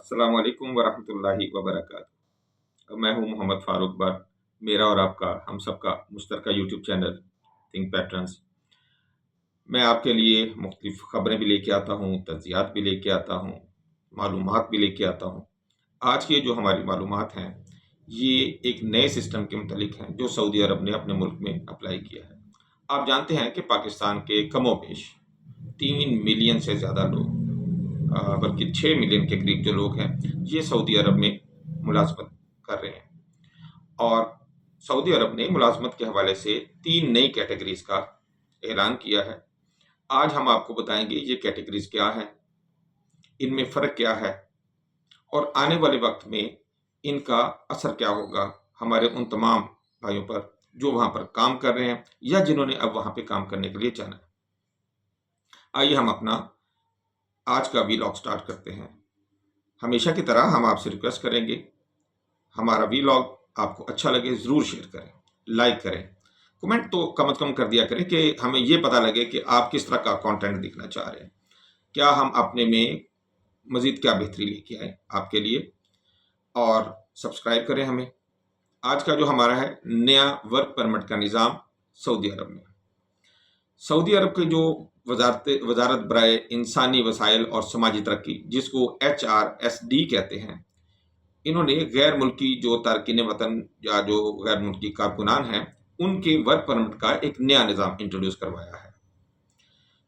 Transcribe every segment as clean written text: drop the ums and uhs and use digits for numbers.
अस्सलाम वालेकुम वरहमतुल्लाहि वबरकातुहू। मैं हूं मोहम्मद फ़ारूक बट। मेरा और आपका हम सबका मुश्तरका यूट्यूब चैनल थिंक पैटर्न्स। मैं आपके लिए मुख्तलिफ खबरें भी लेके आता हूं, तज्ज़ियात भी लेके आता हूं, मालूमात भी लेके आता हूं। आज की जो हमारी मालूमात हैं, ये एक नए सिस्टम के मुतलिक हैं जो सऊदी अरब ने अपने मुल्क में अप्लाई किया है। आप जानते हैं कि पाकिस्तान के कमोबेश 3 मिलियन से ज़्यादा लोग, बल्कि 6 मिलियन के करीब जो लोग हैं, ये सऊदी अरब में मुलाजमत कर रहे हैं। और सऊदी अरब ने मुलाजमत के हवाले से 3 नई कैटेगरीज का ऐलान किया है। आज हम आपको बताएंगे ये कैटेगरीज क्या है, इनमें फ़र्क क्या है और आने वाले वक्त में इनका असर क्या होगा हमारे उन तमाम भाइयों पर जो वहाँ पर काम कर रहे हैं या जिन्होंने अब वहाँ पे काम करने के लिए जाना है। आइए हम अपना आज का वीलॉग स्टार्ट करते हैं। हमेशा की तरह हम आपसे रिक्वेस्ट करेंगे, हमारा वीलॉग आपको अच्छा लगे ज़रूर शेयर करें, लाइक करें, कमेंट तो कम से कम कर दिया करें कि हमें ये पता लगे कि आप किस तरह का कंटेंट देखना चाह रहे हैं, क्या हम अपने में मज़ीद क्या बेहतरी लेके आए आपके लिए। और सब्सक्राइब करें हमें। आज का जो हमारा है नया वर्क परमिट का निज़ाम सऊदी अरब में। सऊदी अरब के जो वजारत बराए इंसानी वसाइल और समाजी तरक्की, जिसको HRSD कहते हैं, इन्होंने गैर मुल्की जो तारकीन वतन या जो गैर मुल्की कारकुनान हैं, उनके वर्क परमिट का एक नया निज़ाम इंट्रोड्यूस करवाया है।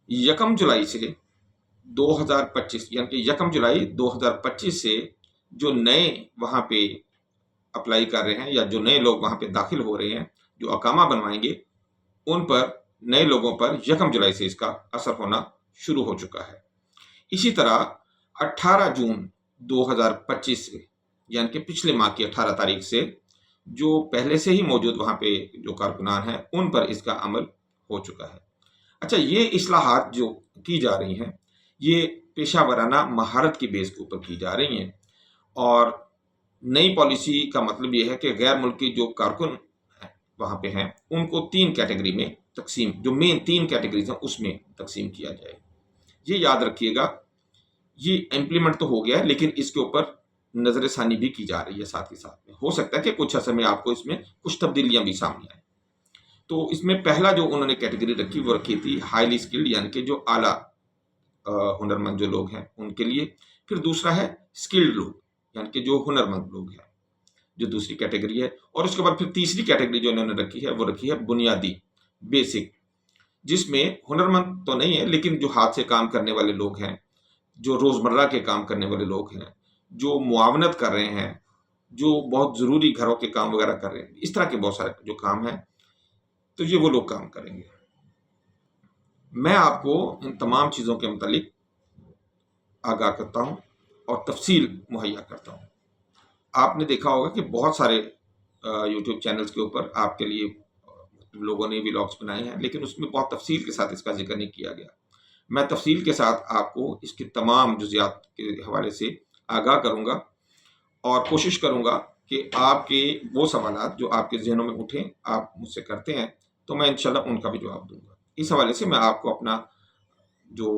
1 जुलाई से 2025 यानी कि 1 जुलाई 2025 से जो नए वहाँ पे अप्लाई कर रहे हैं या जो नए लोग वहाँ पे दाखिल हो रहे हैं, जो अकामा बनवाएंगे, उन पर नए लोगों पर 1 जुलाई से इसका असर होना शुरू हो चुका है। इसी तरह 18 जून 2025 से यानी कि पिछले माह की 18 तारीख से जो पहले से ही मौजूद वहाँ पे जो कारकुनान हैं, उन पर इसका अमल हो चुका है। अच्छा, ये इस्लाहात जो की जा रही हैं, ये पेशा वराना महारत की बेस के ऊपर की जा रही हैं। और नई पॉलिसी का मतलब ये है कि गैर मुल्की जो कारकुन वहाँ पे हैं, उनको 3 कैटेगरी में तकसीम, जो मेन 3 कैटेगरीज हैं उसमें तकसीम किया जाए। ये याद रखिएगा, ये इम्प्लीमेंट तो हो गया है, लेकिन इसके ऊपर नजरसानी भी की जा रही है। साथ ही साथ में हो सकता है कि कुछ असर में आपको इसमें कुछ तब्दीलियां भी सामने आए। तो इसमें पहला जो उन्होंने कैटेगरी रखी वो रखी थी हाईली स्किल्ड, यानी कि जो आला हुनरमंद जो लोग हैं उनके लिए। फिर दूसरा है स्किल्ड लोग, यानी कि जो हुनरमंद लोग हैं, जो दूसरी कैटेगरी है। और उसके बाद फिर तीसरी कैटेगरी जो इन्होंने रखी है वो रखी है बुनियादी, बेसिक, जिसमें हुनरमंद तो नहीं है लेकिन जो हाथ से काम करने वाले लोग हैं, जो रोज़मर्रा के काम करने वाले लोग हैं, जो मुआवनत कर रहे हैं, जो बहुत ज़रूरी घरों के काम वगैरह कर रहे हैं, इस तरह के बहुत सारे जो काम हैं, तो ये वो लोग काम करेंगे। मैं आपको इन तमाम चीज़ों के मुतालिक आगाह करता हूँ और तफसील मुहैया करता हूँ। आपने देखा होगा कि बहुत सारे यूट्यूब चैनल्स के ऊपर आपके लिए लोगों ने व्लॉग्स बनाए हैं, लेकिन उसमें बहुत तफसील के साथ इसका जिक्र नहीं किया गया। मैं तफसील के साथ आपको इसकी तमाम जुज़ियात के हवाले से आगाह करूँगा और कोशिश करूँगा कि आपके वो सवालात जो आपके ज़हनों में उठें, आप मुझसे करते हैं, तो मैं इंशाल्लाह उनका भी जवाब दूँगा। इस हवाले से मैं आपको अपना जो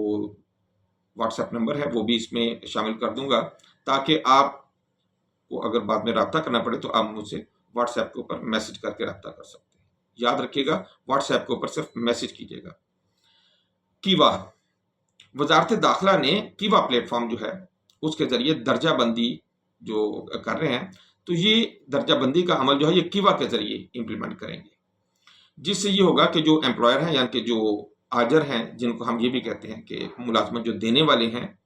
व्हाट्सएप नंबर है वो भी इसमें शामिल कर दूँगा, ताकि आपको अगर बाद में रब्ता करना पड़े तो आप मुझसे व्हाट्सएप के ऊपर मैसेज करके रब्ता कर सकते हैं। याद रखिएगा, व्हाट्सएप के ऊपर सिर्फ मैसेज कीजिएगा। कीवा, वजारत दाखिला ने कीवा प्लेटफॉर्म जो है उसके ज़रिए दर्जा बंदी जो कर रहे हैं, तो ये दर्जा बंदी का अमल जो है ये कीवा के ज़रिए इम्प्लीमेंट करेंगे, जिससे ये होगा कि जो एम्प्लॉयर हैं यानी कि जो आजर हैं, जिनको हम ये भी कहते हैं कि मुलाजमत जो देने वाले हैं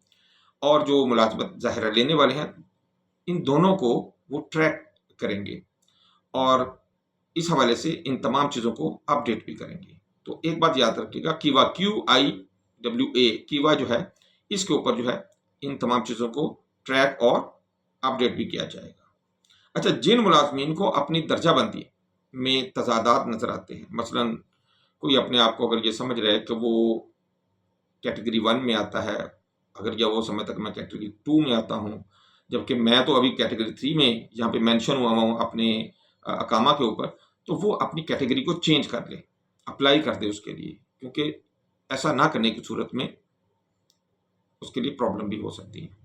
और जो मुलाजमत ज़ाहिरा लेने वाले हैं, इन दोनों को वो ट्रैक करेंगे और इस हवाले से इन तमाम चीज़ों को अपडेट भी करेंगे। तो एक बात याद रखिएगा, कीवा QIWA कीवा जो है, इसके ऊपर जो है इन तमाम चीज़ों को ट्रैक और अपडेट भी किया जाएगा। अच्छा, जिन मुलाजमीन को अपनी दर्जाबंदी में तजादात नज़र आते हैं, मसलन कोई अपने आप को अगर ये समझ रहा है कि वो कैटेगरी 1 में आता है, अगर या वो समय तक मैं कैटेगरी 2 में आता हूँ, जबकि मैं तो अभी कैटेगरी 3 में यहाँ पे मेंशन हुआ हूँ अपने अकामा के ऊपर, तो वो अपनी कैटेगरी को चेंज कर ले, अप्लाई कर दे उसके लिए, क्योंकि ऐसा ना करने की सूरत में उसके लिए प्रॉब्लम भी हो सकती है।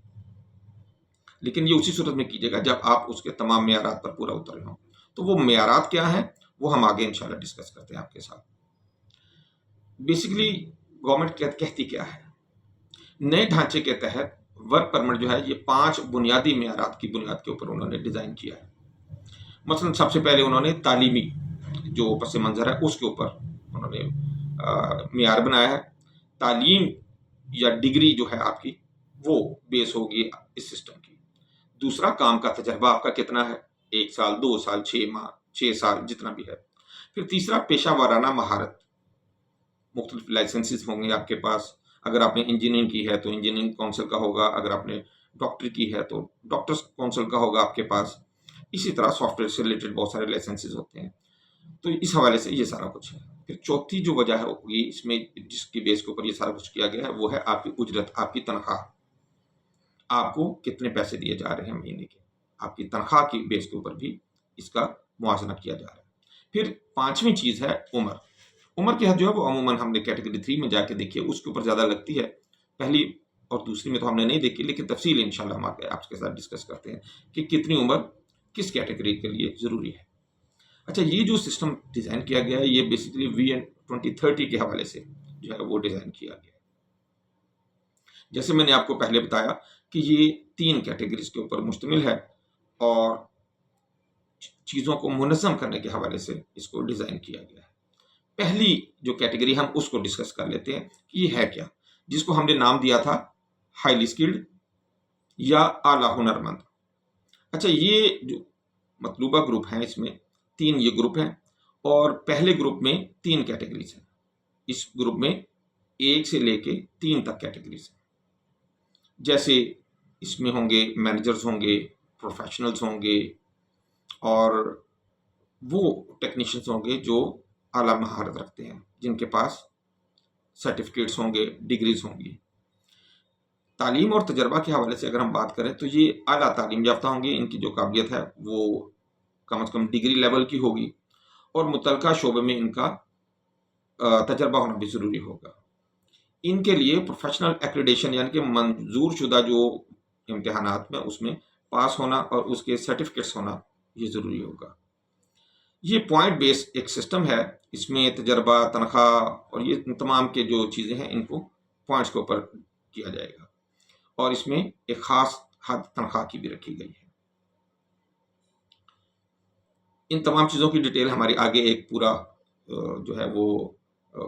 लेकिन ये उसी सूरत में कीजिएगा जब आप उसके तमाम मेयारात पर पूरा उतरे हों। तो वो मेयारात क्या है वो हम आगे इंशाल्लाह डिस्कस करते हैं आपके साथ। बेसिकली गवर्नमेंट कहती क्या है, नए ढांचे के तहत वर्क परमिट जो है ये 5 बुनियादी मेयारात की बुनियाद के ऊपर उन्होंने डिज़ाइन किया है। मसलन सबसे पहले उन्होंने तालीमी जो पस मंज़र है उसके ऊपर उन्होंने मेयार बनाया है। तालीम या डिग्री जो है आपकी वो बेस होगी इस सिस्टम की। दूसरा, काम का तजर्बा आपका कितना है, 1 साल, 2 साल, 6 माह, 6 साल, जितना भी है। फिर तीसरा, पेशा वाराना महारत, मुख्तलिफ लाइसेंसेस होंगे आपके पास। अगर आपने इंजीनियरिंग की है तो इंजीनियरिंग काउंसिल का होगा, अगर आपने डॉक्टरी की है तो डॉक्टर्स काउंसिल का होगा आपके पास। इसी तरह सॉफ्टवेयर से रिलेटेड बहुत सारे लाइसेंसेस होते हैं। तो इस हवाले से ये सारा कुछ है। फिर चौथी जो वजह है होगी इसमें, जिसकी बेस के ऊपर ये सारा कुछ किया गया है, वो है आपकी उजरत, आपकी तनख्वाह। आपको कितने पैसे दिए जा रहे हैं महीने के, आपकी तनख्वाह की बेस के ऊपर भी इसका मुआवजा किया जा रहा है। फिर पांचवी चीज है उम्र। उम्र की हद जो है वो अमूमन हमने कैटेगरी 3 में जाके देखी है, उसके ऊपर ज्यादा लगती है। पहली और दूसरी में तो हमने नहीं देखी, लेकिन तफसील इंशाल्लाह हम आगे आपके साथ डिस्कस करते हैं कि कितनी उम्र किस कैटेगरी के लिए जरूरी है। अच्छा, ये जो सिस्टम डिजाइन किया गया है ये बेसिकली VN 2030 के हवाले से जो है वो डिजाइन किया गया है। जैसे मैंने आपको पहले बताया कि ये 3 कैटेगरीज के ऊपर मुश्तमिल है और चीजों को मुनज़्ज़म करने के हवाले से इसको डिजाइन किया गया है। पहली जो कैटेगरी हम उसको डिस्कस कर लेते हैं कि ये है क्या, जिसको हमने नाम दिया था हाईली स्किल्ड या आला हुनरमंद। अच्छा, ये जो मतलूबा ग्रुप हैं इसमें 3 ये ग्रुप हैं और पहले ग्रुप में 3 कैटेगरीज हैं। इस ग्रुप में 1 से लेके 3 तक कैटेगरीज हैं। जैसे इसमें होंगे मैनेजर्स होंगे, प्रोफेशनल्स होंगे और वो टेक्नीशियंस होंगे जो आला महारत रखते हैं, जिनके पास सर्टिफिकेट्स होंगे, डिग्रीज होंगी। तालीम और तजर्बा के हवाले से अगर हम बात करें तो ये आला तालीम याफ्ता होंगे, इनकी जो काबिलियत है वो कम से कम डिग्री लेवल की होगी और मुतलका शोबे में इनका तजर्बा होना भी ज़रूरी होगा। इनके लिए प्रोफेशनल एक्रेडिटेशन यानी कि मंजूर शुदा जो इम्तिहानात में उसमें पास होना और उसके सर्टिफिकेट्स होना ये ज़रूरी होगा। ये पॉइंट बेस एक सिस्टम है, इसमें तजर्बा, तनख्वाह और ये तमाम के जो चीज़ें हैं इनको पॉइंट्स के ऊपर किया जाएगा और इसमें एक ख़ास हद तनख्वाह की भी रखी गई है। इन तमाम चीज़ों की डिटेल हमारी आगे एक पूरा जो है वो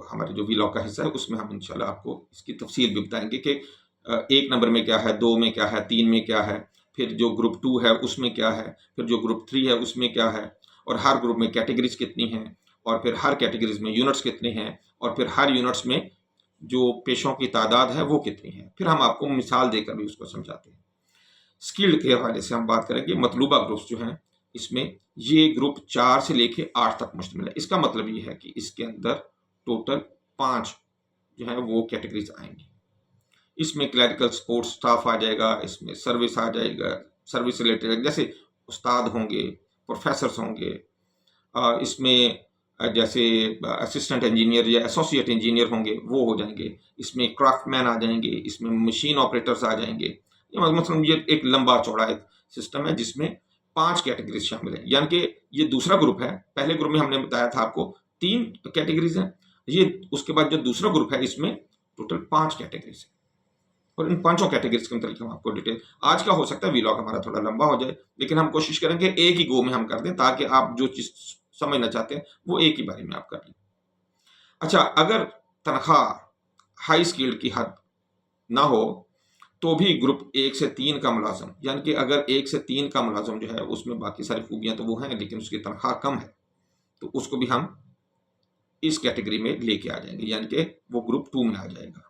हमारे जो वीलॉग का हिस्सा है उसमें हम इंशाल्लाह आपको इसकी तफसील भी बताएंगे कि 1 नंबर में क्या है, 2 में क्या है, 3 में क्या है, फिर जो ग्रुप 2 है उसमें क्या है, फिर जो ग्रुप 3 है उसमें क्या है और हर ग्रुप में कैटेगरीज कितनी हैं और फिर हर कैटेगरीज में यूनिट्स कितने हैं और फिर हर यूनिट्स में जो पेशों की तादाद है वो कितनी है। फिर हम आपको मिसाल देकर भी उसको समझाते हैं। स्किल्ड के हवाले से हम बात करेंगे। मतलूबा ग्रुप्स जो हैं इसमें ये ग्रुप 4 से लेके 8 तक मुश्तमिल है। इसका मतलब ये है कि इसके अंदर टोटल 5 जो है वो कैटेगरीज आएंगी। इसमें क्लरिकल सपोर्ट स्टाफ आ जाएगा, इसमें सर्विस आ जाएगा, सर्विस रिलेटेड जैसे उस्ताद होंगे, प्रोफेसर्स होंगे, इसमें जैसे असिस्टेंट इंजीनियर या एसोसिएट इंजीनियर होंगे वो हो जाएंगे, इसमें क्राफ्टमैन आ जाएंगे, इसमें मशीन ऑपरेटर्स आ जाएंगे। ये मतलब ये एक लंबा चौड़ा एक सिस्टम है जिसमें 5 कैटेगरीज शामिल है। यानी कि ये दूसरा ग्रुप है। पहले ग्रुप में हमने बताया था आपको 3 कैटेगरीज हैं, ये उसके बाद जो दूसरा ग्रुप है इसमें टोटल 5 कैटेगरीज है और इन 5 कैटेगरीज के मतलब हम आपको डिटेल आज का हो सकता है वीलॉग हमारा थोड़ा लंबा हो जाए, लेकिन हम कोशिश करेंगे एक ही गो में हम कर दें ताकि आप जो चीज समझना चाहते हैं वो एक ही बारे में आप कर लें। अच्छा, अगर तनख्वाह हाई स्किल्ड की हद ना हो तो भी ग्रुप 1 से 3 का मुलाजम, यानी कि अगर 1 से 3 का मुलाजम जो है उसमें बाकी सारी खूबियां तो वो हैं लेकिन उसकी तनख्वाह कम है तो उसको भी हम इस कैटेगरी में लेके आ जाएंगे, यानी कि वो ग्रुप 2 में आ जाएगा।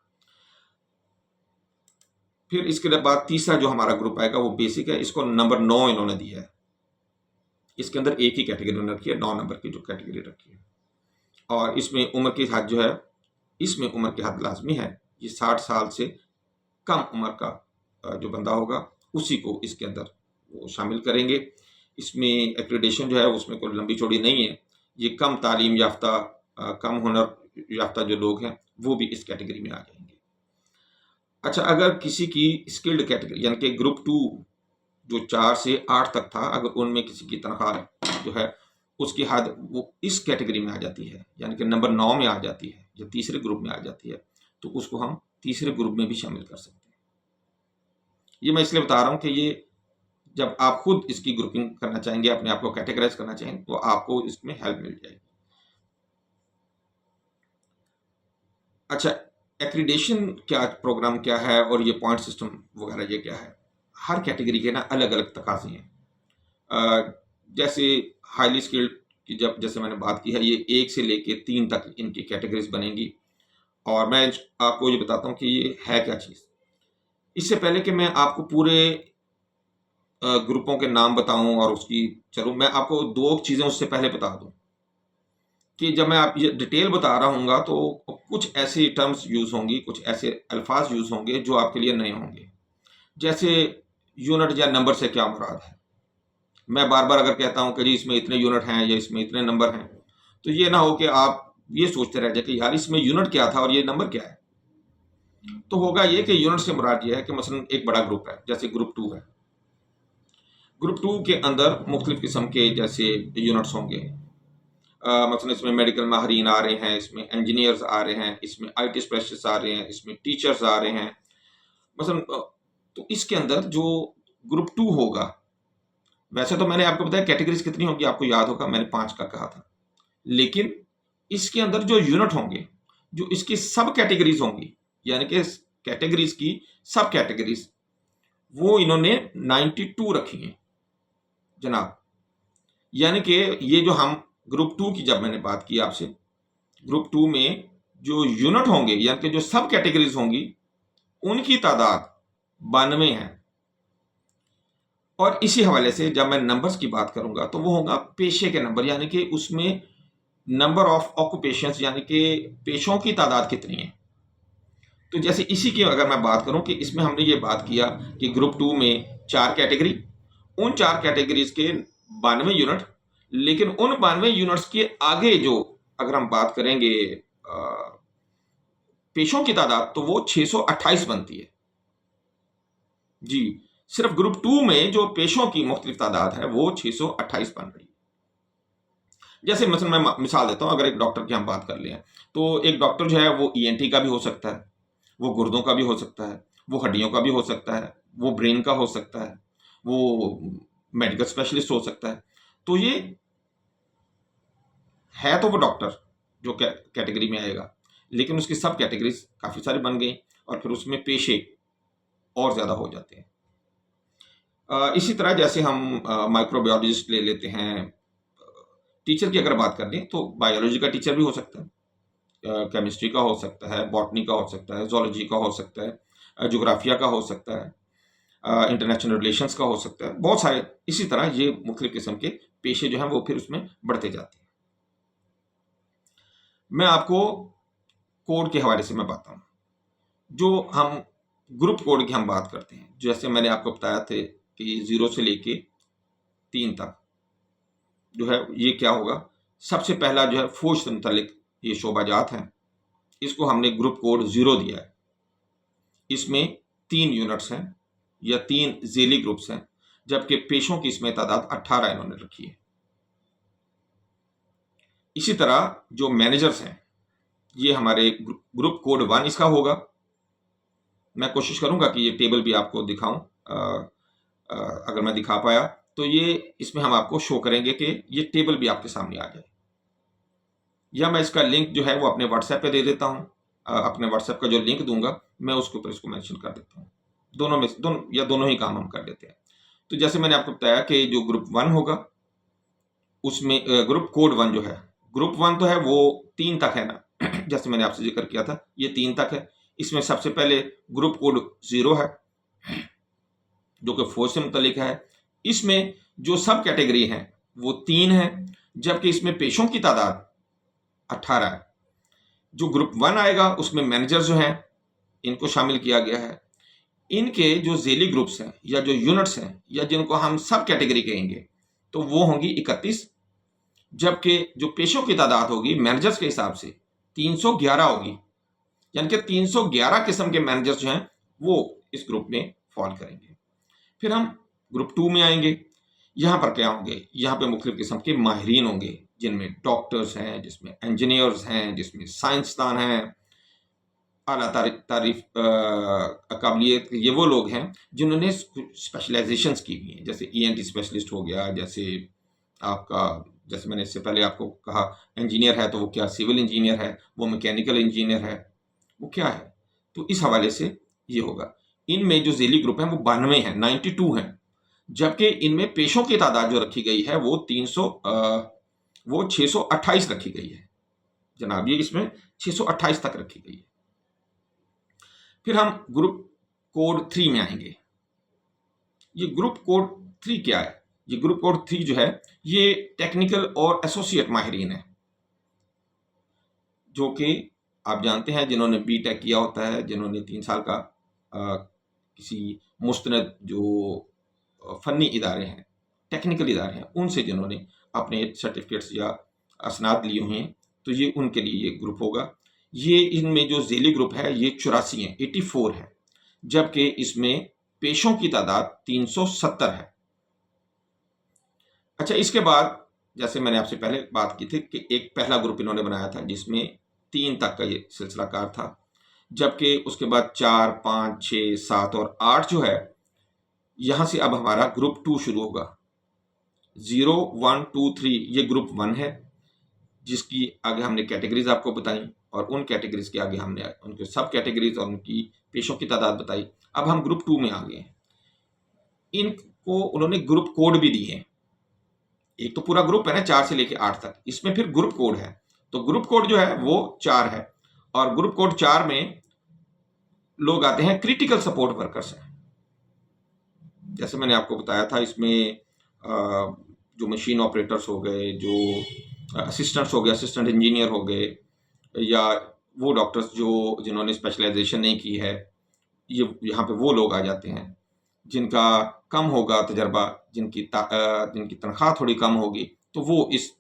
फिर इसके बाद तीसरा जो हमारा ग्रुप आएगा वो बेसिक है, इसको नंबर 9 इन्होंने दिया है। इसके अंदर एक ही कैटेगरी उन्होंने रखी है, 9 नंबर की जो कैटेगरी रखी है और इसमें उम्र की हद जो है, इसमें उम्र की हद लाजमी है। ये 60 साल से कम उम्र का जो बंदा होगा उसी को इसके अंदर वो शामिल करेंगे। इसमें एक्रेडिटेशन जो है उसमें कोई लंबी चौड़ी नहीं है। ये कम तालीम याफ्ता, कम हुनर याफ्ता जो लोग हैं वो भी इस कैटेगरी में आ जाएंगे। अच्छा, अगर किसी की स्किल्ड कैटेगरी यानी कि ग्रुप 2 जो 4 से 8 तक था, अगर उनमें किसी की तनख्वाह जो है उसकी हद वो इस कैटेगरी में आ जाती है, यानी कि नंबर 9 में आ जाती है या तीसरे ग्रुप में आ जाती है, तो उसको हम तीसरे ग्रुप में भी शामिल कर सकते हैं। ये मैं इसलिए बता रहा हूँ कि ये जब आप खुद इसकी ग्रुपिंग करना चाहेंगे, अपने आप को कैटेगराइज करना चाहेंगे, तो आपको इसमें हेल्प मिल जाएगी। अच्छा, एक्रीडेशन क्या प्रोग्राम क्या है और ये पॉइंट सिस्टम वगैरह ये क्या है? हर कैटेगरी के ना अलग अलग तकाजे हैं। जैसे हाईली स्किल्ड की जब जैसे मैंने बात की है, ये 1 से लेके 3 तक इनकी कैटेगरीज बनेंगी। और मैं आपको ये बताता हूँ कि ये है क्या चीज़। इससे पहले कि मैं आपको पूरे ग्रुपों के नाम बताऊं और उसकी चलूं, मैं आपको 2 चीज़ें उससे पहले बता दूं कि जब मैं आप ये डिटेल बता रहा हूँगा तो कुछ ऐसे टर्म्स यूज़ होंगी, कुछ ऐसे अल्फाज यूज़ होंगे जो आपके लिए नए होंगे। जैसे यूनिट या नंबर से क्या मुराद है। मैं बार बार अगर कहता हूँ कि जी इसमें इतने यूनिट हैं या इसमें इतने नंबर हैं, तो ये ना हो कि आप ये सोचते रह जाए कि यार इसमें यूनिट क्या था और ये नंबर क्या है। तो होगा ये कि यूनिट से मुराद ये है कि मसलन एक बड़ा ग्रुप है, जैसे ग्रुप 2 है। ग्रुप 2 के अंदर मुख्तलिफ किस्म के जैसे यूनिट्स होंगे। मसलन इसमें मेडिकल माहरीन आ रहे हैं, इसमें इंजीनियर्स आ रहे हैं, इसमें IT स्पेशलिस्ट आ रहे हैं, इसमें टीचर्स आ रहे हैं। मसलन तो इसके अंदर जो ग्रुप 2 होगा, वैसे तो मैंने आपको बताया कैटेगरीज कितनी होगी, आपको याद होगा मैंने 5 का कहा था। लेकिन इसके अंदर जो यूनिट होंगे, जो इसकी सब कैटेगरीज होंगी, यानी कि कैटेगरीज की सब कैटेगरीज, वो इन्होंने 92 रखी हैं जनाब। यानी कि ये जो हम ग्रुप 2 की जब मैंने बात की आपसे, ग्रुप 2 में जो यूनिट होंगे यानी कि जो सब कैटेगरीज होंगी, उनकी तादाद 92 है। और इसी हवाले से जब मैं नंबर्स की बात करूंगा तो वो होगा पेशे के नंबर, यानी कि उसमें नंबर ऑफ ऑक्यूपेशंस, यानी कि पेशों की तादाद कितनी है। तो जैसे इसी की अगर मैं बात करूं कि इसमें हमने ये बात किया कि ग्रुप 2 में 4 कैटेगरी, उन 4 कैटेगरीज के 92 यूनिट, लेकिन उन 92 यूनिट्स के आगे जो अगर हम बात करेंगे पेशों की तादाद, तो वो 628 बनती है जी। सिर्फ ग्रुप 2 में जो पेशों की मुख्तलिफ तादाद है वो 628 बन रही है। जैसे मसलन मैं मिसाल देता हूं, अगर एक डॉक्टर की हम बात कर लें, तो एक डॉक्टर जो है वो ENT का भी हो सकता है, वो गुर्दों का भी हो सकता है, वो हड्डियों का भी हो सकता है, वो ब्रेन का हो सकता है, वो मेडिकल स्पेशलिस्ट हो सकता है। तो ये है तो वो डॉक्टर जो कैटेगरी में आएगा, लेकिन उसकी सब कैटेगरीज काफ़ी सारी बन गई और फिर उसमें पेशे और ज़्यादा हो जाते हैं। इसी तरह जैसे हम माइक्रोबायोलॉजिस्ट ले लेते हैं, टीचर की अगर बात कर लें तो बायोलॉजी का टीचर भी हो सकता है, केमिस्ट्री का हो सकता है, बॉटनी का हो सकता है, जोलॉजी का हो सकता है, जोग्राफिया का हो सकता है, इंटरनेशनल रिलेशंस का हो सकता है, बहुत सारे। इसी तरह ये मुख्तलिफ किस्म के पेशे जो हैं वो फिर उसमें बढ़ते जाते हैं। मैं आपको कोड के हवाले से मैं बताऊं, जो हम ग्रुप कोड की हम बात करते हैं, जैसे मैंने आपको बताया थे कि 0 से लेके 3 तक जो है ये क्या होगा। सबसे पहला जो है फौज से मुतल्लिक ये शोबाजात हैं, इसको हमने ग्रुप कोड 0 दिया है। इसमें 3 यूनिट्स हैं या 3 जेली ग्रुप्स हैं, जबकि पेशों की इसमें तादाद 18 इन्होंने रखी है। इसी तरह जो मैनेजर्स हैं, ये हमारे ग्रुप कोड 1 इसका होगा। मैं कोशिश करूंगा कि ये टेबल भी आपको दिखाऊं, अगर मैं दिखा पाया तो ये इसमें हम आपको शो करेंगे कि ये टेबल भी आपके सामने आ जाए, या मैं इसका लिंक जो है वो अपने व्हाट्सएप पे दे देता हूँ। अपने व्हाट्सएप का जो लिंक दूंगा मैं उसके ऊपर इसको मेंशन कर देता हूँ। दोनों में दोनों ही काम हम कर लेते हैं। तो जैसे मैंने आपको बताया कि जो ग्रुप 1 होगा उसमें ग्रुप कोड 1 जो है, ग्रुप 1 तो है वो 3 तक है ना जैसे मैंने आपसे जिक्र किया था ये 3 तक है। इसमें सबसे पहले ग्रुप कोड 0 है जो कि फौज से मुतल्लिक है। इसमें जो सब कैटेगरी हैं वो 3 है, जबकि इसमें पेशों की तादाद 18 है। जो ग्रुप 1 आएगा उसमें मैनेजर जो हैं इनको शामिल किया गया है। इनके जो जेली ग्रुप्स हैं या जो यूनिट्स हैं या जिनको हम सब कैटेगरी कहेंगे तो वो होंगी 31, जबकि जो पेशों की तादाद होगी मैनेजर्स के हिसाब से 311 होगी, यानी कि 311 किस्म के मैनेजर्स जो हैं वो इस ग्रुप में फॉल करेंगे। फिर हम ग्रुप 2 में आएंगे, यहाँ पर क्या होंगे, यहाँ पे मुख्तलिफ किस्म के माहिरीन होंगे, जिनमें डॉक्टर्स हैं, जिसमें इंजीनियर्स हैं, जिसमें साइंसदान हैं, आला तारीफ काबिलियत ये वो लोग हैं जिन्होंने स्पेशलाइजेशंस की हुई हैं, जैसे ईएनटी स्पेशलिस्ट हो गया, जैसे आपका, जैसे मैंने इससे पहले आपको कहा इंजीनियर है तो वो क्या सिविल इंजीनियर है, वो मैकेनिकल इंजीनियर है, वो क्या है। तो इस हवाले से ये होगा। इनमें जो ज़ेली ग्रुप हैं वो 92 हैं, 92 हैं, जबकि इनमें पेशों की तादाद जो रखी गई है वो 628 रखी गई है जनाब, ये इसमें 628 तक रखी गई है। फिर हम ग्रुप कोड 3 में आएंगे। ये ग्रुप कोड 3 क्या है? ये ग्रुप कोड 3 जो है ये टेक्निकल और एसोसिएट माहिरीन है, जो कि आप जानते हैं जिन्होंने बीटेक किया होता है, जिन्होंने 3 साल का किसी मुस्तनद जो फ़नी इदारे हैं, टेक्निकल इदारे हैं, उनसे जिन्होंने अपने सर्टिफिकेट्स या असनाद लिए हुए हैं, तो ये उनके लिए ये ग्रुप होगा। ये इनमें जो ज़ेली ग्रुप है ये 84 है, 84 है, जबकि इसमें पेशों की तादाद 370 है। अच्छा, इसके बाद जैसे मैंने आपसे पहले बात की थी कि एक पहला ग्रुप इन्होंने बनाया था जिसमें 3 तक का ये सिलसिला कार था, जबकि उसके बाद 4, 5, 6, 7 और 8 जो है, यहाँ से अब हमारा ग्रुप 2 शुरू होगा। 0, 1, 2, 3 ये ग्रुप 1 है, जिसकी आगे हमने कैटेगरीज आपको बताई, और उन कैटेगरीज के आगे हमने उनके सब कैटेगरीज और उनकी पेशों की तादाद बताई। अब हम ग्रुप 2 में आ गए हैं। इनको उन्होंने ग्रुप कोड भी दिए हैं। एक तो पूरा ग्रुप है ना 4 से लेके 8 तक, इसमें फिर ग्रुप कोड है। तो ग्रुप कोड जो है वो 4 है, और ग्रुप कोड 4 में लोग आते हैं क्रिटिकल सपोर्ट वर्कर्स हैं। जैसे मैंने आपको बताया था, इसमें जो मशीन ऑपरेटर्स हो गए, जो असिस्टेंट्स हो गए, असिस्टेंट इंजीनियर हो गए, या वो डॉक्टर्स जिन्होंने स्पेशलाइजेशन नहीं की है, ये यहाँ पे वो लोग आ जाते हैं जिनका कम होगा तजर्बा, जिनकी तनख्वाह थोड़ी कम होगी, तो वो इस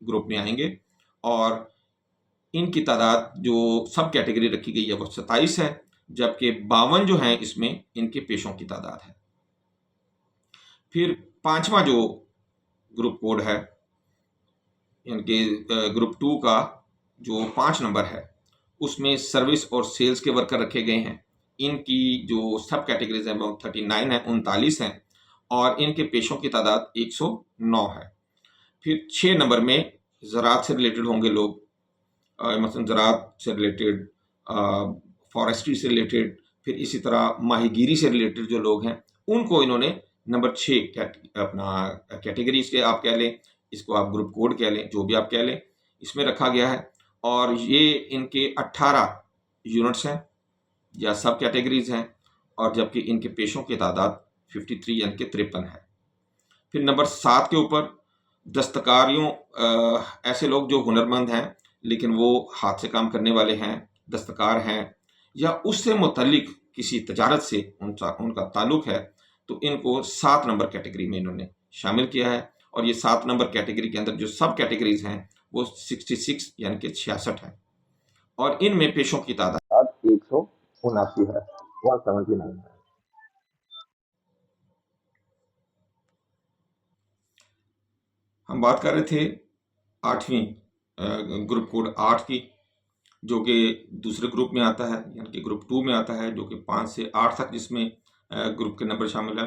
ग्रुप में आएंगे। और इनकी तादाद जो सब कैटेगरी रखी गई है वो 27 है, जबकि 52 जो हैं इसमें इनके पेशों की तादाद है। फिर 5वां जो ग्रुप कोड है, इनके ग्रुप 2 का जो 5 नंबर है, उसमें सर्विस और सेल्स के वर्कर रखे गए हैं। इनकी जो सब कैटेगरीज हैं वो 39 है, 39 हैं, और इनके पेशों की तादाद 109 है। फिर 6 नंबर में ज़राअत से रिलेटेड होंगे लोग, मसलन ज़राअत से रिलेटेड, फॉरेस्ट्री से रिलेटेड, फिर इसी तरह माहीगीरी से रिलेटेड जो लोग हैं, उनको इन्होंने नंबर 6 अपना कैटेगरीज के आप कह लें, इसको आप ग्रुप कोड कह लें, जो भी आप कह लें, इसमें रखा गया है। और ये इनके 18 यूनिट्स हैं या सब कैटेगरीज हैं, और जबकि इनके पेशों की तादाद 53 यानी कि 53 है। फिर नंबर 7 के ऊपर दस्तकारियों, ऐसे लोग जो हुनरमंद हैं लेकिन वो हाथ से काम करने वाले हैं, दस्तकार हैं, या उससे मुतल्लिक किसी तजारत से उनका ताल्लुक है, तो इनको 7 नंबर कैटेगरी में इन्होंने शामिल किया है। और ये 7 नंबर कैटेगरी के अंदर जो सब कैटेगरीज हैं वो 66 यानी कि 66 है, और इनमें पेशों की तादाद 179 है, 179 है। हम बात कर रहे थे 8वीं ग्रुप कोड 8 की, जो कि दूसरे ग्रुप में आता है, यानी कि ग्रुप 2 में आता है, जो कि 5 से 8 तक जिसमें ग्रुप के नंबर शामिल है,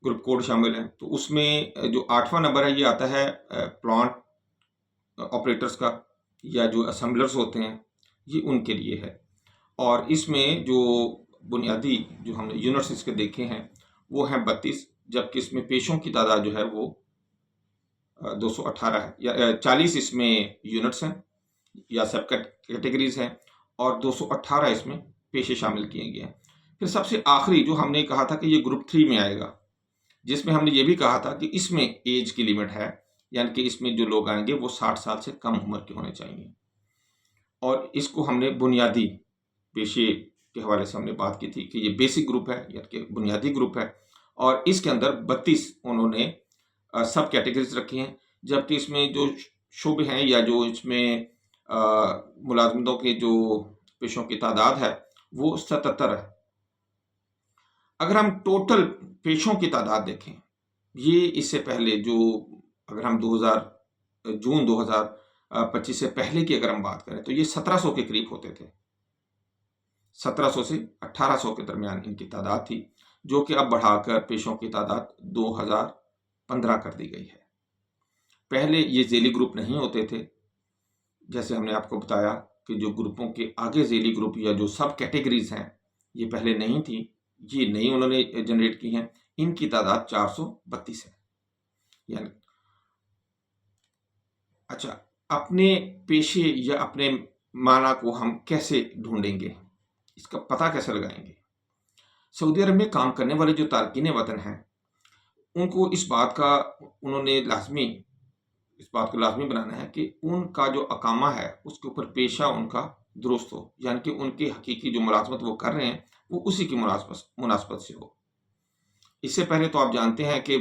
ग्रुप कोड शामिल है। तो उसमें जो 8वां नंबर है ये आता है प्लांट ऑपरेटर्स का, या जो असेंबलर्स होते हैं, ये उनके लिए है। और इसमें जो बुनियादी जो हमने यूनिट्स इसके देखे हैं वो हैं 32, जबकि इसमें पेशों की तादाद जो है वो 218 है, या 40 इसमें यूनिट्स हैं या सब कैटेगरीज हैं, और 218 इसमें पेशे शामिल किए गए हैं। फिर सबसे आखिरी जो हमने कहा था कि ये ग्रुप 3 में आएगा, जिसमें हमने ये भी कहा था कि इसमें एज की लिमिट है, यानी कि इसमें जो लोग आएंगे वो 60 साल से कम उम्र के होने चाहिए। और इसको हमने बुनियादी पेशे के हवाले से हमने बात की थी कि ये बेसिक ग्रुप है, यानी कि बुनियादी ग्रुप है, और इसके अंदर 32 उन्होंने सब कैटेगरीज रखी हैं, जबकि इसमें जो शुभ हैं या जो इसमें मुलाजमतों के जो पेशों की तादाद है वो 77 है। अगर हम टोटल पेशों की तादाद देखें, ये इससे पहले जो, अगर हम जून 2025 से पहले की अगर हम बात करें तो ये 1700 के करीब होते थे। 1700 से 1800 के दरमियान इनकी तादाद थी, जो कि अब बढ़ाकर पेशों की तादाद 2015 कर दी गई है। पहले ये झेली ग्रुप नहीं होते थे, जैसे हमने आपको बताया कि जो ग्रुपों के आगे झेली ग्रुप या जो सब कैटेगरीज हैं, ये पहले नहीं थी, ये नई उन्होंने जनरेट की हैं। इनकी तादाद 432 है। यानी अच्छा, अपने पेशे या अपने माना को हम कैसे ढूंढेंगे, इसका पता कैसे लगाएंगे? सऊदी अरब में काम करने वाले जो तारकीन वतन हैं, उनको इस बात को लाजमी बनाना है कि उनका जो अकामा है उसके ऊपर पेशा उनका दुरुस्त हो, यानी कि उनकी हकीकी जो मुलाजमत वो कर रहे हैं वो उसी की मुनासबत से हो। इससे पहले तो आप जानते हैं कि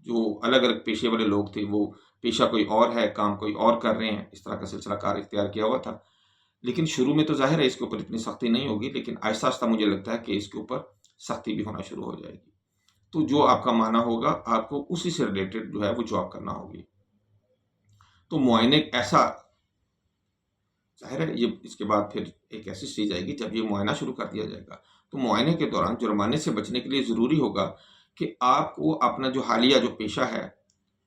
जो अलग अलग पेशे वाले लोग थे, वो पेशा कोई और है, काम कोई और कर रहे हैं, इस तरह का सिलसिला कार इख्तियार किया हुआ था। लेकिन शुरू में तो जाहिर है इसके ऊपर इतनी सख्ती नहीं होगी, लेकिन आहिस्ता आहिस्ता मुझे लगता है कि इसके ऊपर सख्ती भी होना शुरू हो जाएगी। तो जो आपका माना होगा, आपको उसी से रिलेटेड जो है वो जॉब करना होगी। तो मुआयने ऐसा, जाहिर है ये इसके बाद फिर एक ऐसी स्टेज आएगी जब ये मुआयना शुरू कर दिया जाएगा। तो मुआयने के दौरान जुर्माने से बचने के लिए ज़रूरी होगा कि आपको अपना जो हालिया जो पेशा है,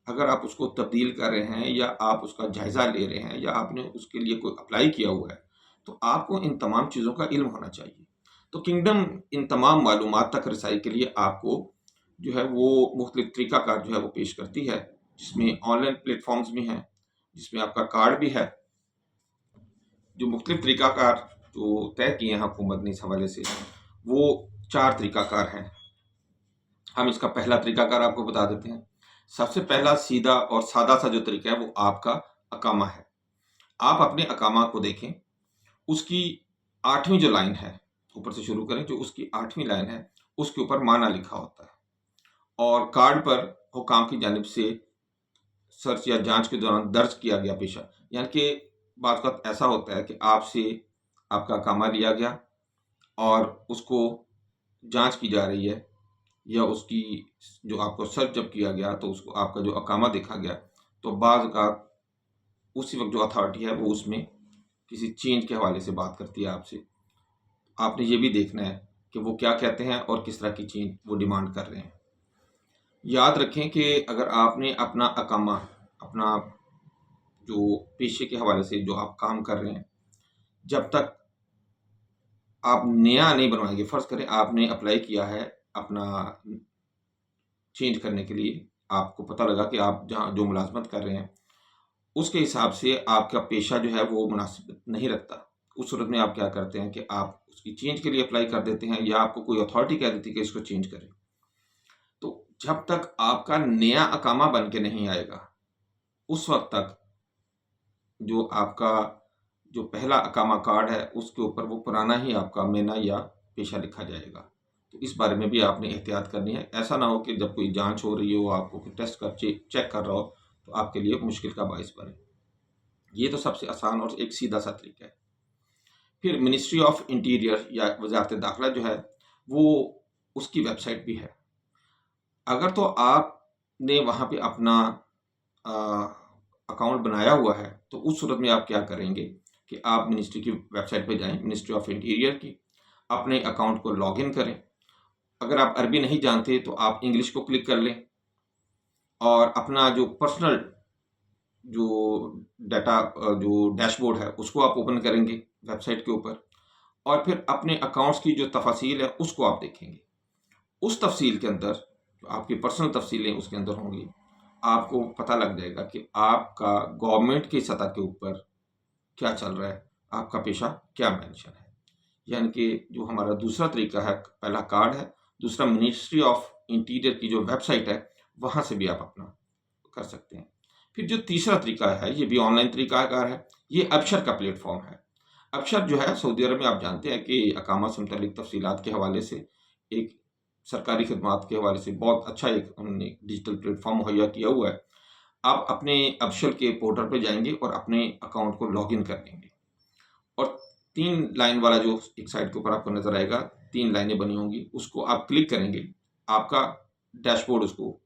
अगर आप उसको तब्दील कर रहे हैं या आप उसका जायज़ा ले रहे हैं या आपने उसके लिए कोई अप्लाई किया हुआ है, तो आपको इन तमाम चीज़ों का इल्म होना चाहिए। तो किंगडम इन तमाम मालूमात तक रसाई के लिए आपको जो है वो मुख्तलिफ तरीक़ाकार जो है वो पेश करती है, जिसमें ऑनलाइन प्लेटफॉर्म्स भी हैं, जिसमें आपका कार्ड भी है। जो मुख्तलिफ तरीक़ाकार जो तय किए हैं हुकूमत ने इस हवाले से, वो 4 तरीक़ाकार हैं। हम इसका पहला तरीक़ाकार आपको बता देते हैं। सबसे पहला सीधा और सादा सा जो तरीका है वो आपका अकामा है। आप अपने अकामा को देखें, उसकी 8वीं जो लाइन है, ऊपर से शुरू करें, जो उसकी 8वीं लाइन है उसके ऊपर माना लिखा होता है, और कार्ड पर हुकाम की जानिब से सर्च या जांच के दौरान दर्ज किया गया पेशा, यानी कि बात का ऐसा होता है कि आपसे आपका अकामा लिया गया और उसको जांच की जा रही है, या उसकी जो आपको सर्च जब किया गया तो उसको आपका जो अकामा देखा गया, तो बाज़ औक़ात उसी वक्त जो अथॉरिटी है वो उसमें किसी चेंज के हवाले से बात करती है आपसे। आपने ये भी देखना है कि वो क्या कहते हैं और किस तरह की चेंज वो डिमांड कर रहे हैं। याद रखें कि अगर आपने अपना अकामा, अपना जो पेशे के हवाले से जो आप काम कर रहे हैं, जब तक आप नया नहीं बनवाएंगे, फ़र्ज़ करें आपने अप्लाई किया है अपना चेंज करने के लिए, आपको पता लगा कि आप जहाँ जो मुलाजमत कर रहे हैं उसके हिसाब से आपका पेशा जो है वो मुनासिब नहीं रखता, उस सूरत में आप क्या करते हैं कि आप उसकी चेंज के लिए अप्लाई कर देते हैं, या आपको कोई अथॉरिटी कह देती है कि इसको चेंज करें। तो जब तक आपका नया अकामा बन के नहीं आएगा, उस वक्त तक जो आपका जो पहला अकामा कार्ड है उसके ऊपर वो पुराना ही आपका मेना या पेशा लिखा जाएगा। तो इस बारे में भी आपने एहतियात करनी है। ऐसा ना हो कि जब कोई जांच हो रही हो, आपको कोई टेस्ट कर चेक कर रहा हो, तो आपके लिए मुश्किल का बाइस बने। ये तो सबसे आसान और एक सीधा सा तरीका है। फिर मिनिस्ट्री ऑफ इंटीरियर या वजारत दाखिला जो है वो, उसकी वेबसाइट भी है। अगर तो आपने वहाँ पे अपना अकाउंट बनाया हुआ है, तो उस सूरत में आप क्या करेंगे कि आप मिनिस्ट्री की वेबसाइट पे जाएं, मिनिस्ट्री ऑफ इंटीरियर की, अपने अकाउंट को लॉगिन करें। अगर आप अरबी नहीं जानते तो आप इंग्लिश को क्लिक कर लें, और अपना जो पर्सनल जो डाटा जो डैशबोर्ड है उसको आप ओपन करेंगे वेबसाइट के ऊपर, और फिर अपने अकाउंट्स की जो तफासील है उसको आप देखेंगे। उस तफसील के अंदर जो आपकी पर्सनल तफसीलें उसके अंदर होंगी, आपको पता लग जाएगा कि आपका गवर्नमेंट की सतह के ऊपर क्या चल रहा है, आपका पेशा क्या मेंशन है। यानी कि जो हमारा दूसरा तरीका है, पहला कार्ड है, दूसरा मिनिस्ट्री ऑफ इंटीरियर की जो वेबसाइट है वहाँ से भी आप अपना कर सकते हैं। फिर जो तीसरा तरीका है, ये भी ऑनलाइन तरीकाकार है, ये अबशर का प्लेटफॉर्म है। अबशर जो है सऊदी अरब में आप जानते हैं कि अकामा से मुतल्लिक तफसीलात के हवाले से, एक सरकारी खदमात के हवाले से बहुत अच्छा एक उन्होंने डिजिटल प्लेटफॉर्म मुहैया किया हुआ है। आप अपने अबशर के पोर्टल पर जाएंगे और अपने अकाउंट को लॉगिन कर लेंगे, और 3 लाइन वाला जो एक साइड के ऊपर आपको नजर आएगा, 3 लाइनें बनी होंगी, उसको आप क्लिक करेंगे। आपका डैशबोर्ड उसको,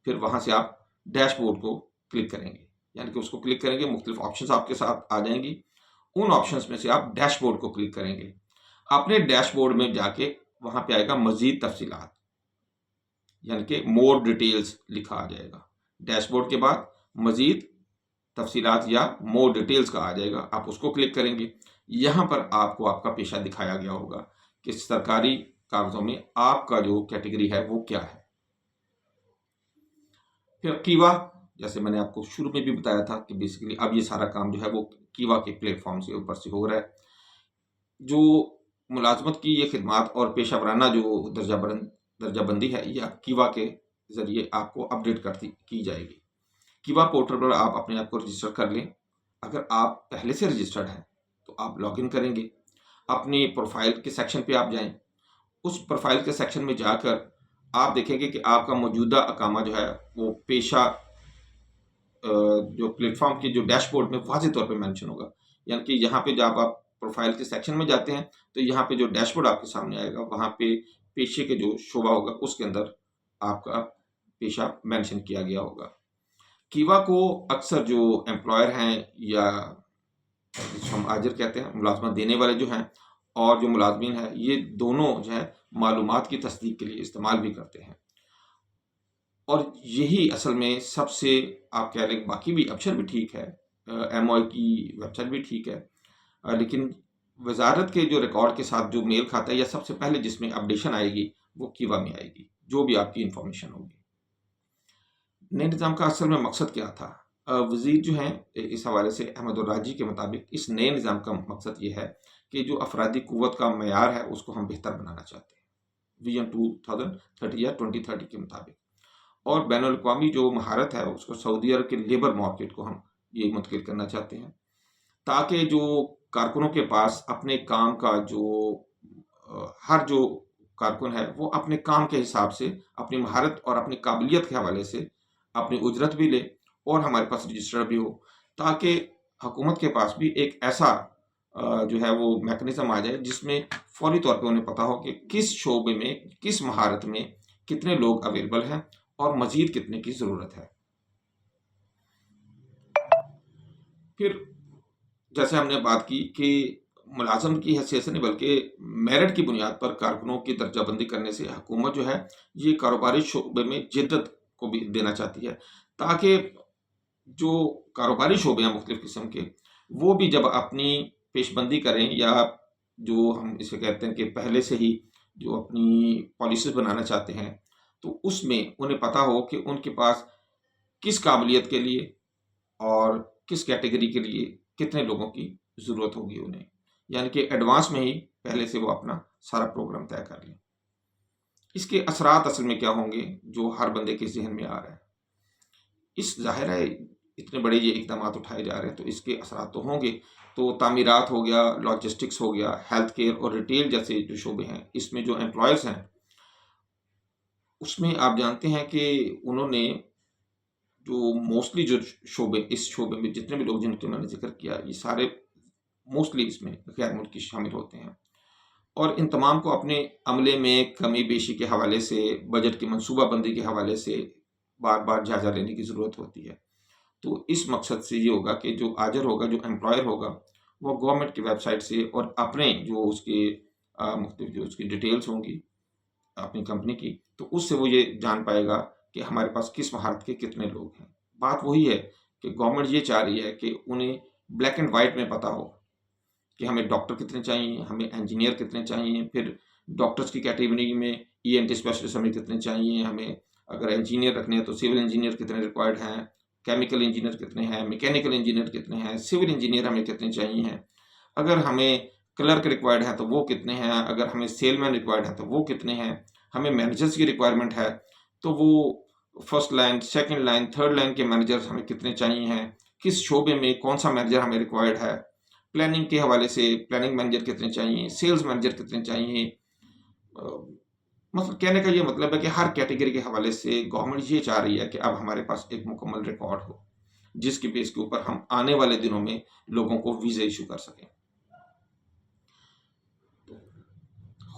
फिर वहाँ से आप डैशबोर्ड को क्लिक करेंगे, यानी कि उसको क्लिक करेंगे, मुख्तलिफ ऑप्शंस आपके साथ आ जाएंगी। उन ऑप्शंस में से आप डैशबोर्ड को क्लिक करेंगे। अपने डैशबोर्ड में जाके वहाँ पे आएगा मज़ीद तफसीलात, यानी कि मोर डिटेल्स लिखा आ जाएगा। डैशबोर्ड के बाद मज़ीद तफसीलात या मोर डिटेल्स का आ जाएगा, आप उसको क्लिक करेंगे। यहाँ पर आपको आपका पेशा दिखाया गया होगा कि सरकारी कागजों में आपका जो कैटेगरी है वो क्या है। फिर कीवा, जैसे मैंने आपको शुरू में भी बताया था कि बेसिकली अब ये सारा काम जो है वो कीवा के प्लेटफॉर्म से ऊपर से हो रहा है। जो मुलाजमत की ये खिदमात और पेशा वराना जो दर्जाबंदी है, यह कीवा के ज़रिए आपको अपडेट की जाएगी। कीवा पोर्टल पर आप अपने आप को रजिस्टर कर लें। अगर आप पहले से रजिस्टर्ड हैं तो आप लॉगिन करेंगे, अपनी प्रोफाइल के सेक्शन पे आप जाएं। उस प्रोफाइल के सेक्शन में जाकर आप देखेंगे कि आपका मौजूदा अकामा जो है वो पेशा जो प्लेटफॉर्म के जो डैशबोर्ड में वाज़ेह तौर पे मेंशन होगा। यानी कि यहाँ पे जब आप प्रोफाइल के सेक्शन में जाते हैं तो यहाँ पे जो डैशबोर्ड आपके सामने आएगा, वहाँ पे पेशे के जो शोबा होगा उसके अंदर आपका पेशा मेंशन किया गया होगा। कीवा को अक्सर जो एम्प्लॉयर हैं या जिसको हम आजिर कहते हैं, मुलाजमत देने वाले जो हैं, और जो मुलाजमीन हैं, ये दोनों जो है मालूमात की तस्दीक के लिए इस्तेमाल भी करते हैं। और यही असल में सबसे, आप कह लें, बाकी भी अक्षर भी ठीक है, MOI की वेबसाइट भी ठीक है, लेकिन वजारत के जो रिकॉर्ड के साथ जो मेल खाता है या सबसे पहले जिसमें अपडेशन आएगी वो कीवा में आएगी, जो भी आपकी इंफॉर्मेशन होगी। नए निज़ाम का असल में मकसद क्या था? वज़ीर जो हैं इस हवाले से अहमद राजी के मुताबिक इस नए निज़ाम का मकसद ये है कि जो अफरादी क़ुव्वत का मयार है उसको हम बेहतर बनाना चाहते हैं, विजन 2030 या 2030 के मुताबिक। और बैनुल अक़वामी जो महारत है उसको सऊदी अरब के लेबर मार्केट को हम ये मुंतकिल करना चाहते हैं, ताकि जो कारकुनों के पास अपने काम का जो हर जो कारकुन है वो अपने काम के हिसाब से, अपनी महारत और अपनी काबिलियत के हवाले से अपनी उजरत भी ले और हमारे पास रजिस्टर्ड भी हो, ताकि हुकूमत के पास भी एक ऐसा जो है वो मैकेनिज्म आ जाए जिसमें फौरी तौर पे उन्हें पता हो कि किस शोबे में, किस महारत में कितने लोग अवेलेबल हैं और मजीद कितने की ज़रूरत है। फिर जैसे हमने बात की कि मुलाजम की हैसियत से नहीं बल्कि मेरिट की बुनियाद पर कारकुनों की दर्जाबंदी करने से हुकूमत जो है ये कारोबारी शोबे में जिद्दत को भी देना चाहती है, ताकि जो कारोबारी शोबे हैं मुख्तलिफ किस्म के, वो भी जब अपनी पेशबंदी करें या जो हम इसे कहते हैं कि पहले से ही जो अपनी पॉलिसीज बनाना चाहते हैं, तो उसमें उन्हें पता हो कि उनके पास किस काबिलियत के लिए और किस कैटेगरी के लिए कितने लोगों की ज़रूरत होगी उन्हें, यानी कि एडवांस में ही पहले से वो अपना सारा प्रोग्राम तय कर लें। इसके असरात असल में क्या होंगे जो हर बंदे के जहन में आ रहा है, इस ज़ाहिर है इतने बड़े ये इक़दाम उठाए जा रहे हैं तो इसके असरात तो होंगे। तो तामीरात हो गया, लॉजिस्टिक्स हो गया, हेल्थ केयर और रिटेल जैसे जो शोबे हैं, इसमें जो एम्प्लॉयर्स हैं उसमें आप जानते हैं कि उन्होंने जो मोस्टली जो शोबे, इस शोबे में जितने भी लोग जिनके मैंने जिक्र किया, ये सारे मोस्टली इसमें गैर मुल्की शामिल होते हैं, और इन तमाम को अपने अमले में कमी बेशी के हवाले से, बजट की मनसूबाबंदी के हवाले से बार बार जायज़ा लेने की ज़रूरत होती है। तो इस मकसद से ये होगा कि जो आजर होगा, जो एम्प्लॉयर होगा, वो गवर्नमेंट की वेबसाइट से और अपने जो उसके मुख्तलिफ जो उसकी डिटेल्स होंगी अपनी कंपनी की, तो उससे वो ये जान पाएगा कि हमारे पास किस महारत के कितने लोग हैं। बात वही है कि गवर्नमेंट ये चाह रही है कि उन्हें ब्लैक एंड वाइट में पता हो कि हमें डॉक्टर कितने चाहिए, हमें इंजीनियर कितने चाहिए, फिर डॉक्टर्स की कैटेगरी में ENT स्पेशलिस्ट हमें कितने चाहिए, हमें अगर इंजीनियर रखने हैं तो सिविल इंजीनियर कितने रिक्वायर्ड हैं, केमिकल इंजीनियर कितने हैं, मैकेनिकल इंजीनियर कितने हैं, सिविल इंजीनियर हमें कितने चाहिए हैं, अगर हमें क्लर्क रिक्वायर्ड है तो वो कितने हैं, अगर हमें सेलमैन रिक्वायर्ड है तो वो कितने हैं, हमें मैनेजर्स की रिक्वायरमेंट है तो वो first line, second line, third line के मैनेजर्स हमें कितने चाहिए हैं, किस शोबे में कौन सा मैनेजर हमें रिक्वायर्ड है, प्लानिंग के हवाले से प्लानिंग मैनेजर कितने चाहिए, सेल्स मैनेजर कितने चाहिए। मतलब कहने का ये मतलब है कि हर कैटेगरी के हवाले से गवर्नमेंट ये चाह रही है कि अब हमारे पास एक मुकम्मल रिकॉर्ड हो जिसके बेस के ऊपर हम आने वाले दिनों में लोगों को वीज़ा इशू कर सकें।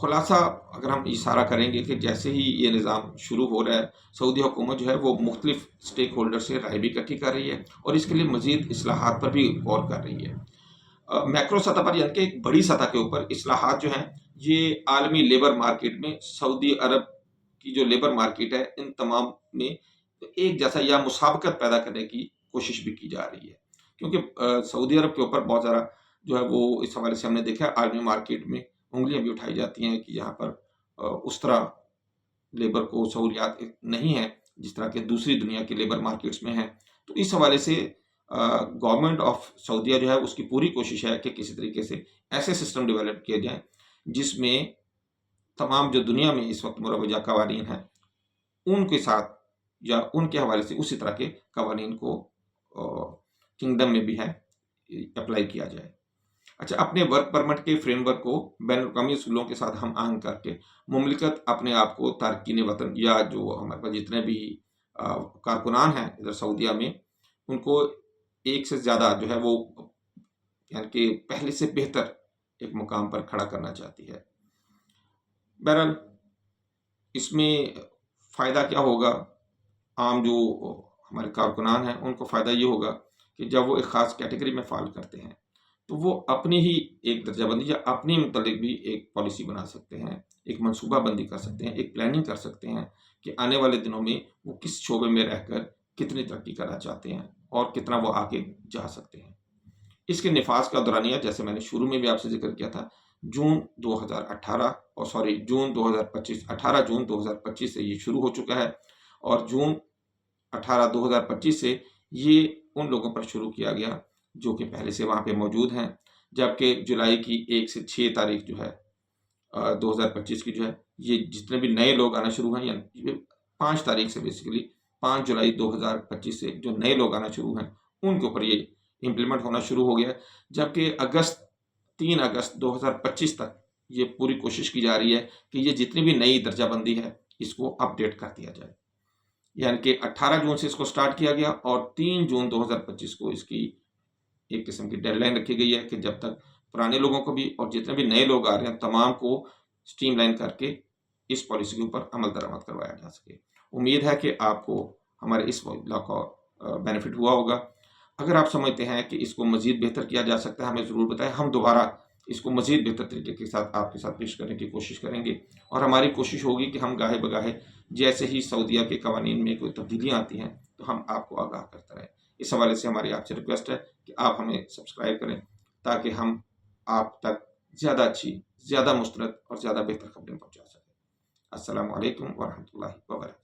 खुलासा अगर हम इशारा करेंगे कि जैसे ही ये निज़ाम शुरू हो रहा है, सऊदी हुकूमत जो है वो मुख्तलिफ स्टेक होल्डर से राय भी इकट्ठी कर रही है और इसके लिए मज़ीद इस्लाहात पर भी गौर कर रही है। मैक्रो सतह पर यानी कि एक बड़ी सतह के ऊपर इस्लाहात जो हैं, ये आलमी लेबर मार्केट में सऊदी अरब की जो लेबर मार्केट है, इन तमाम में एक जैसा या मुसाबकत पैदा करने की कोशिश भी की जा रही है। क्योंकि सऊदी अरब के ऊपर बहुत ज़्यादा जो है वो इस हवाले से हमने देखा है आलमी मार्केट में उँगलियाँ भी उठाई जाती हैं कि यहाँ पर उस तरह लेबर को सहूलियात नहीं है जिस तरह के दूसरी दुनिया की लेबर मार्केट्स में है। तो इस हवाले से गवर्नमेंट ऑफ सऊदीया जो है उसकी पूरी कोशिश है कि किसी तरीके से ऐसे सिस्टम डेवलप किए जाएँ जिसमें तमाम जो दुनिया में इस वक्त मुरवजा कवानीन हैं उनके साथ या उनके हवाले से उसी तरह के कवानीन को किंगडम में भी है अप्लाई किया जाए। अच्छा, अपने वर्क परमिट के फ्रेमवर्क को बैनुल-अक़वामी उसूलों के साथ हम आहंग करके मुमलिकत अपने आप को तारकीन वतन या जो हमारे पास जितने भी कारकुनान हैं इधर सऊदीया में, उनको एक से ज़्यादा जो है वो यानी कि पहले से बेहतर एक मुकाम पर खड़ा करना चाहती है। बहरहाल इसमें फ़ायदा क्या होगा? आम जो हमारे कारकुनान हैं उनको फ़ायदा ये होगा कि जब वो एक ख़ास कैटेगरी में फ़ॉल करते हैं तो वो अपनी ही एक दर्जाबंदी या अपने मुतालिक भी एक पॉलिसी बना सकते हैं, एक मनसूबाबंदी कर सकते हैं, एक प्लानिंग कर सकते हैं कि आने वाले दिनों में वो किस शोबे में रहकर कितनी तरक्की करना चाहते हैं और कितना वो आगे जा सकते हैं। इसके निफाज का दौरानिया जैसे मैंने शुरू में भी आपसे जिक्र किया था, जून 2018 और सॉरी जून 2025 18 जून 2025 से ये शुरू हो चुका है और जून 18 2025 से ये उन लोगों पर शुरू किया गया जो कि पहले से वहाँ पे मौजूद हैं, जबकि जुलाई की 1 से 6 तारीख जो है 2025 की जो है ये जितने भी नए लोग आना शुरू हैं या 5 तारीख से बेसिकली 5 जुलाई 2025 से जो नए लोग आना शुरू हैं उनके ऊपर ये इम्प्लीमेंट होना शुरू हो गया, जबकि 3 अगस्त 2025 तक ये पूरी कोशिश की जा रही है कि ये जितनी भी नई दर्जाबंदी है इसको अपडेट कर दिया जाए। यानी कि 18 जून से इसको स्टार्ट किया गया और 3 जून 2025 को इसकी एक किस्म की डेडलाइन रखी गई है कि जब तक पुराने लोगों को भी और जितने भी नए लोग आ रहे हैं तमाम को स्ट्रीमलाइन करके इस पॉलिसी के ऊपर अमल दरामद करवाया जा सके। उम्मीद है कि आपको हमारे इस ब्लॉग का बेनिफिट हुआ होगा। अगर आप समझते हैं कि इसको मज़ीद बेहतर किया जा सकता है हमें ज़रूर बताएं, हम दोबारा इसको मज़ीद बेहतर तरीके के साथ आपके साथ पेश करने की कोशिश करेंगे और हमारी कोशिश होगी कि हम गाहे बगाहे जैसे ही सऊदीया के कवानीन में कोई तब्दीलियाँ आती हैं तो हम आपको आगाह करते रहें। इस हवाले से हमारी आपसे रिक्वेस्ट है कि आप हमें सब्सक्राइब करें ताकि हम आप तक ज़्यादा अच्छी, ज़्यादा मुस्तरद और ज़्यादा बेहतर खबरें पहुँचा सकें। अस्सलामु अलैकुम व रहमतुल्लाहि व बरकातहू।